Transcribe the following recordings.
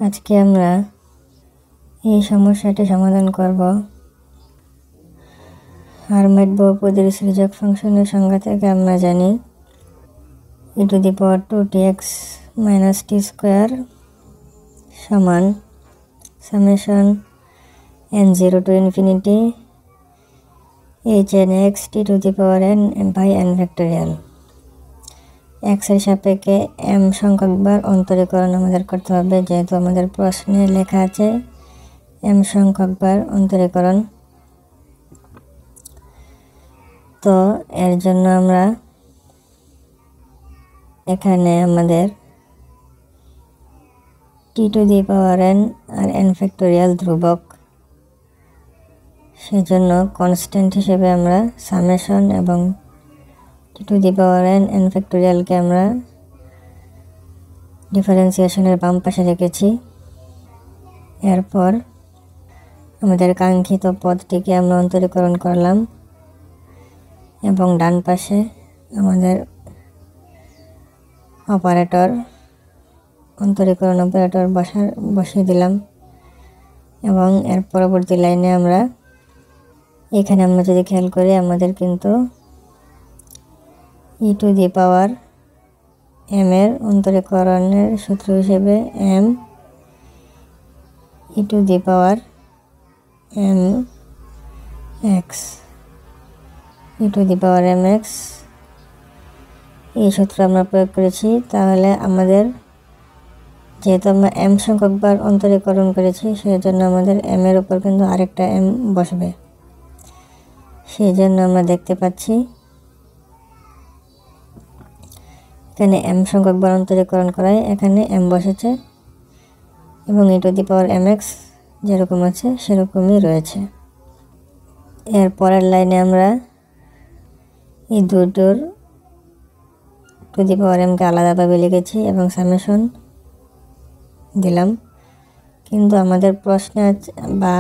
আজকে আমরা এই সমস্যাটি সমাধান করব। হারমাইট বহুপদীর সৃজক ফাংশনের সংজ্ঞা থেকে আমরা জানি e⁻²tx - t² সমান summation n0 to infinity hn x t⁻n factorial. X এর সাপেক্ষে m সংখ্যক বার অন্তরীকরণ আমাদের করতে হবে, যেহেতু আমাদের প্রশ্নে লেখা আছে m সংখ্যক বার অন্তরীকরণ। তো এর জন্য আমরা এখানে আমাদের t⁻n আর n ফ্যাক্টোরিয়াল ধ্রুবক, সেজন্য কনস্ট্যান্ট হিসেবে আমরা সামেশন এবং t⁻n n ফ্যাক্টোরিয়ালকে আমরা ডিফারেন্সিয়েশনের বাম পাশে রেখেছি। এরপর আমাদের কাঙ্ক্ষিত পদটিকে আমরা অন্তরীকরণ করলাম এবং ডান পাশে আমাদের অন্তরীকরণ অপারেটর বসিয়ে দিলাম। এবং এর পরবর্তী লাইনে আমরা এখানে আমরা যদি খেয়াল করি, আমাদের কিন্তু e⁻m এর অন্তরীকরণের সূত্র হিসেবে m e⁻mx এই সূত্র আমরা প্রয়োগ করেছি। তাহলে আমাদের যেহেতু আমরা m সংখ্যক বার অন্তরীকরণ করেছি, সেই জন্য আমাদের m এর উপর কিন্তু আরেকটা m বসবে। সেই জন্য আমরা দেখতে পাচ্ছি এখানে m সংখ্যক বার অন্তরীকরণ করায় এখানে m বসেছে এবং e⁻mx যেরকম আছে সেরকমই রয়েছে। এর পরের লাইনে আমরা এই দুটোর m-কে আলাদাভাবে লিখেছি এবং সামেশন দিলাম। কিন্তু আমাদের প্রশ্নে বা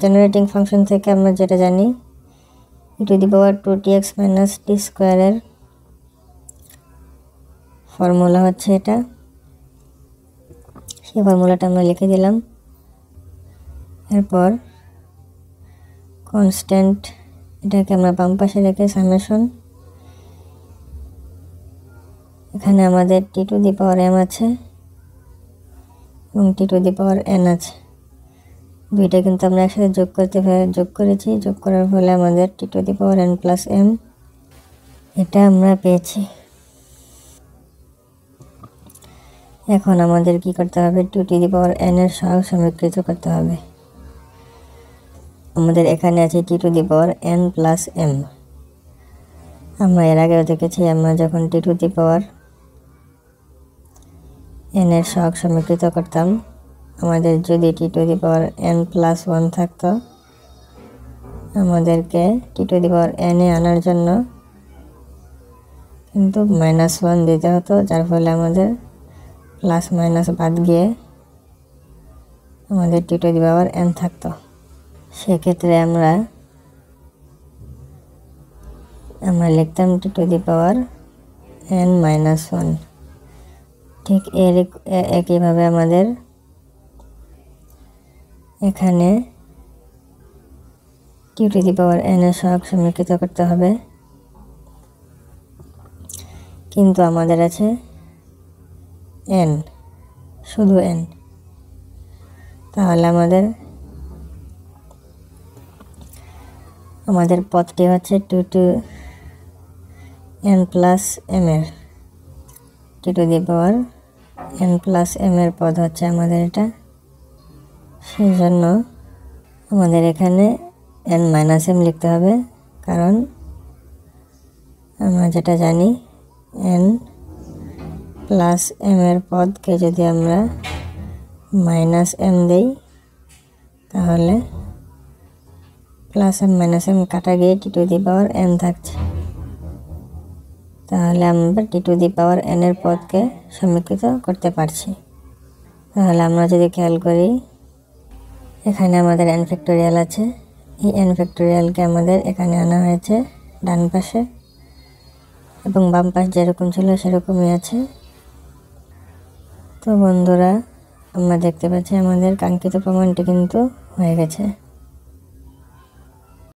জেনারেটিং ফাংশন থেকে আমরা যেটা জানি e⁻2tx - t² এর ফর্মুলা হচ্ছে এটা। সেই ফর্মুলাটা আমরা লিখে দিলাম। এরপর কনস্ট্যান্ট এটাকে আমরা বাম পাশে রেখে সামেশন, এখানে আমাদের t⁻m আছে এবং t⁻n আছে। দুইটা কিন্তু আমরা একসাথে যোগ করেছি। যোগ করার ফলে আমাদের t⁻n+m এটা আমরা পেয়েছি। এখন আমাদের কি করতে হবে? 2n এর সহগ সমীকৃত করতে হবে। আমাদের এখানে আছে t⁻n+m। আমরা এর আগেও দেখেছি, আমরা যখন t⁻n এর সহগ সমীকৃত করতাম, আমাদের যদি t⁻n+1 থাকতো, আমাদেরকে t⁻n এ আনার জন্য কিন্তু -1 দিতে হতো, যার ফলে আমাদের প্লাস মাইনাস বাদ গিয়ে আমাদের t⁻n থাকতো। সেক্ষেত্রে আমরা লিখতাম t⁻n-1। ঠিক একইভাবে আমাদের এখানে t⁻n এর সহগ সমীকৃত করতে হবে, কিন্তু আমাদের আছে n, শুধু n। তাহলে আমাদের পদটি হচ্ছে 2n+m এর t⁻n+m এর পদ হচ্ছে আমাদের এটা। সেই জন্য আমাদের এখানে n-m লিখতে হবে, কারণ আমরা যেটা জানি n+m এর পদকে যদি আমরা -m দেই, তাহলে +m কাটা গিয়ে t⁻n থাকছে। তাহলে আমরা t⁻n এর পদকে সমীকৃত করতে পারছি। তাহলে আমরা যদি খেয়াল করি, এখানে আমাদের n ফ্যাক্টোরিয়াল আছে। এই n ফ্যাক্টোরিয়ালকে আমাদের এখানে আনা হয়েছে ডান পাশে, এবং বাম পাশ যেরকম ছিল সেরকমই আছে। তো বন্ধুরা, আমরা দেখতে পাচ্ছি আমাদের কাঙ্ক্ষিত প্রমাণটি কিন্তু হয়ে গেছে।